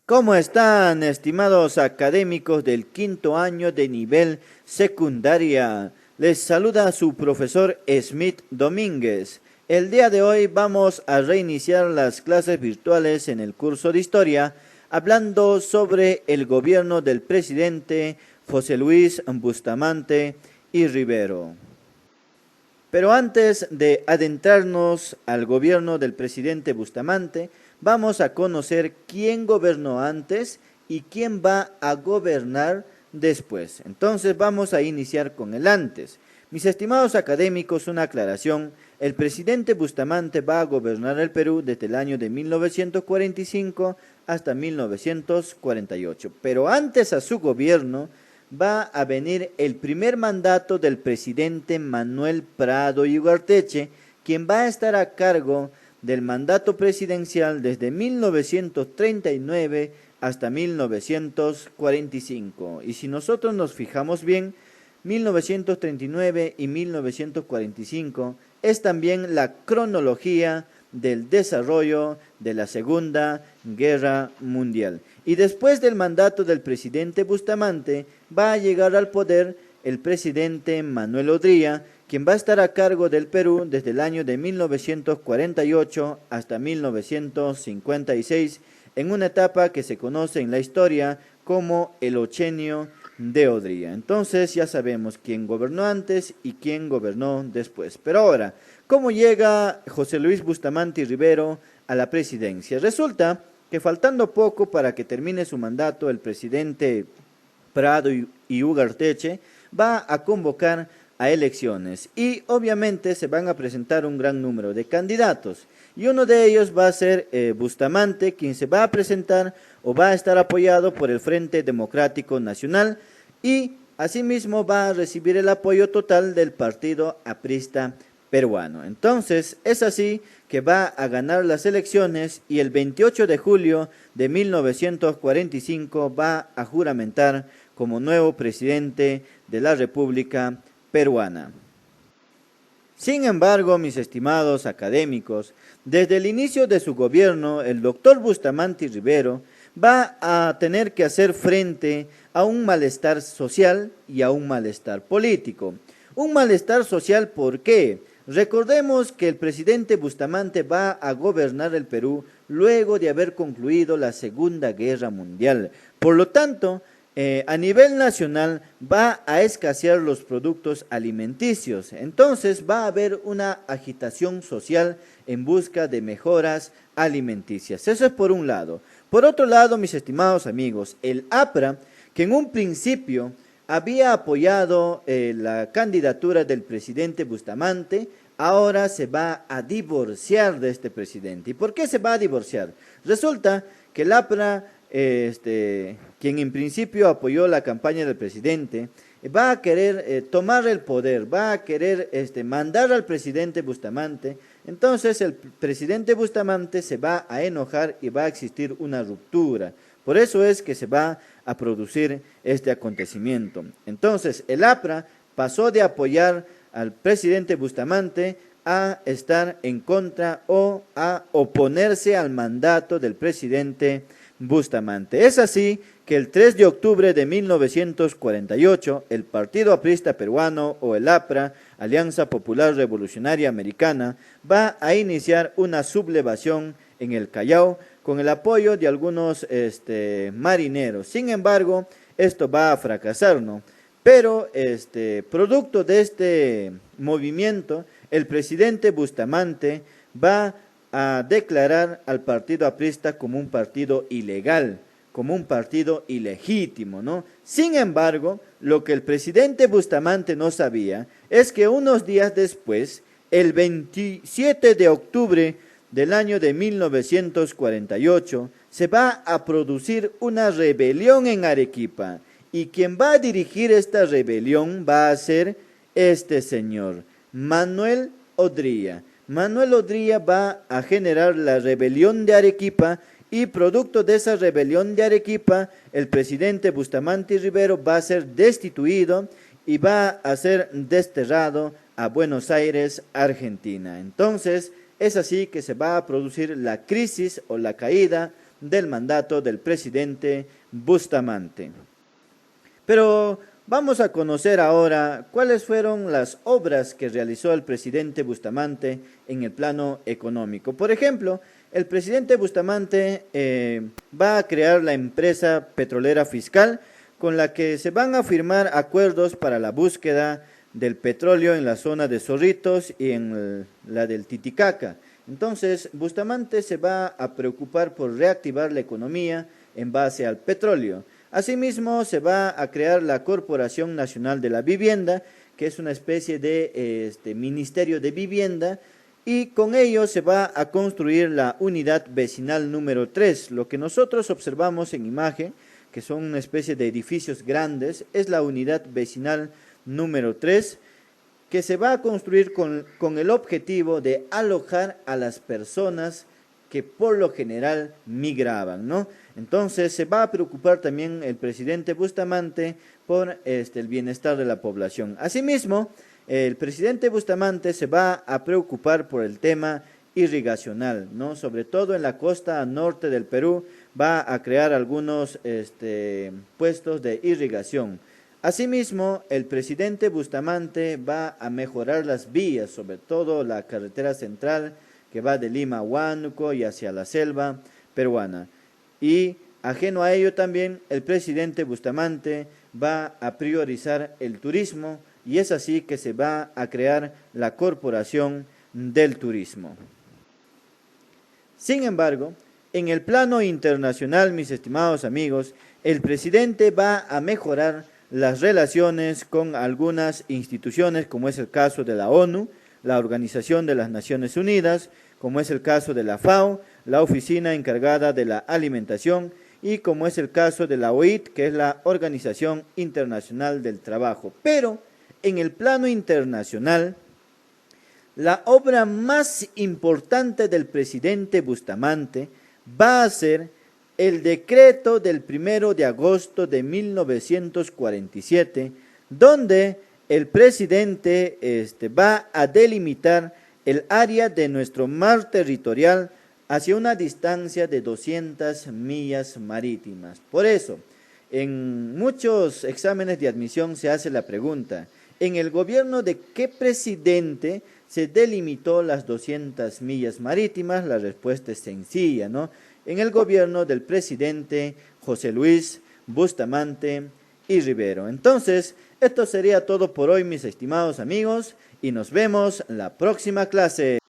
¿Cómo están, estimados académicos del quinto año de nivel secundaria? Les saluda su profesor Smith Domínguez. El día de hoy vamos a reiniciar las clases virtuales en el curso de Historia, hablando sobre el gobierno del presidente José Luis Bustamante y Rivero. Pero antes de adentrarnos al gobierno del presidente Bustamante, vamos a conocer quién gobernó antes y quién va a gobernar después. Entonces vamos a iniciar con el antes. Mis estimados académicos, una aclaración. El presidente Bustamante va a gobernar el Perú desde el año de 1945 hasta 1948. Pero antes a su gobierno va a venir el primer mandato del presidente Manuel Prado y Ugarteche, quien va a estar a cargo del mandato presidencial desde 1939 hasta 1945. Y si nosotros nos fijamos bien, 1939 y 1945 es también la cronología del desarrollo de la Segunda Guerra Mundial. Y después del mandato del presidente Bustamante va a llegar al poder el presidente Manuel Odría, quien va a estar a cargo del Perú desde el año de 1948 hasta 1956, en una etapa que se conoce en la historia como el Ochenio de Odría. Entonces ya sabemos quién gobernó antes y quién gobernó después. Pero ahora, ¿cómo llega José Luis Bustamante y Rivero a la presidencia? Resulta que faltando poco para que termine su mandato, el presidente Prado y Ugarteche va a convocar a elecciones y obviamente se van a presentar un gran número de candidatos y uno de ellos va a ser Bustamante, quien se va a presentar o va a estar apoyado por el Frente Democrático Nacional y asimismo va a recibir el apoyo total del Partido Aprista Peruano. Entonces es así que va a ganar las elecciones y el 28 de julio de 1945 va a juramentar como nuevo presidente de la República Peruana. Sin embargo, mis estimados académicos, desde el inicio de su gobierno, el doctor Bustamante y Rivero va a tener que hacer frente a un malestar social y a un malestar político. Un malestar social, ¿por qué? Recordemos que el presidente Bustamante va a gobernar el Perú luego de haber concluido la Segunda Guerra Mundial. Por lo tanto, a nivel nacional va a escasear los productos alimenticios. Entonces va a haber una agitación social en busca de mejoras alimenticias. Eso es por un lado. Por otro lado, mis estimados amigos, el APRA, que en un principio había apoyado la candidatura del presidente Bustamante, ahora se va a divorciar de este presidente. ¿Y por qué se va a divorciar? Resulta que el APRA, quien en principio apoyó la campaña del presidente, va a querer tomar el poder, va a querer mandar al presidente Bustamante. Entonces el presidente Bustamante se va a enojar y va a existir una ruptura. Por eso es que se va a producir este acontecimiento. Entonces el APRA pasó de apoyar al presidente Bustamante a estar en contra o a oponerse al mandato del presidente Bustamante. Es así que el 3 de octubre de 1948, el Partido Aprista Peruano o el APRA, Alianza Popular Revolucionaria Americana, va a iniciar una sublevación en el Callao con el apoyo de algunos marineros. Sin embargo, esto va a fracasar, ¿no? Pero producto de este movimiento, el presidente Bustamante va a declarar al partido aprista como un partido ilegal, como un partido ilegítimo, ¿no? Sin embargo, lo que el presidente Bustamante no sabía es que unos días después, el 27 de octubre del año de 1948, se va a producir una rebelión en Arequipa. Y quien va a dirigir esta rebelión va a ser este señor, Manuel Odría. Manuel Odría va a generar la rebelión de Arequipa y producto de esa rebelión de Arequipa, el presidente Bustamante y Rivero va a ser destituido y va a ser desterrado a Buenos Aires, Argentina. Entonces, es así que se va a producir la crisis o la caída del mandato del presidente Bustamante. Pero vamos a conocer ahora cuáles fueron las obras que realizó el presidente Bustamante en el plano económico. Por ejemplo, el presidente Bustamante va a crear la empresa petrolera fiscal, con la que se van a firmar acuerdos para la búsqueda del petróleo en la zona de Zorritos y en la del Titicaca. Entonces, Bustamante se va a preocupar por reactivar la economía en base al petróleo. Asimismo, se va a crear la Corporación Nacional de la Vivienda, que es una especie de Ministerio de Vivienda, y con ello se va a construir la unidad vecinal número 3. Lo que nosotros observamos en imagen, que son una especie de edificios grandes, es la unidad vecinal número 3, que se va a construir con el objetivo de alojar a las personas que por lo general migraban, ¿no? Entonces se va a preocupar también el presidente Bustamante por el bienestar de la población. Asimismo, el presidente Bustamante se va a preocupar por el tema irrigacional, ¿no? Sobre todo en la costa norte del Perú va a crear algunos puestos de irrigación. Asimismo, el presidente Bustamante va a mejorar las vías, sobre todo la carretera central que va de Lima a Huánuco y hacia la selva peruana. Y ajeno a ello también, el presidente Bustamante va a priorizar el turismo y es así que se va a crear la Corporación del Turismo. Sin embargo, en el plano internacional, mis estimados amigos, el presidente va a mejorar las relaciones con algunas instituciones, como es el caso de la ONU, la Organización de las Naciones Unidas, como es el caso de la FAO, la Oficina Encargada de la Alimentación, y como es el caso de la OIT, que es la Organización Internacional del Trabajo. Pero en el plano internacional, la obra más importante del presidente Bustamante va a ser el decreto del 1 de agosto de 1947, donde el presidente va a delimitar el área de nuestro mar territorial hacia una distancia de 200 millas marítimas. Por eso, en muchos exámenes de admisión se hace la pregunta, ¿en el gobierno de qué presidente se delimitó las 200 millas marítimas? La respuesta es sencilla, ¿no? En el gobierno del presidente José Luis Bustamante y Rivero. Entonces, esto sería todo por hoy, mis estimados amigos, y nos vemos en la próxima clase.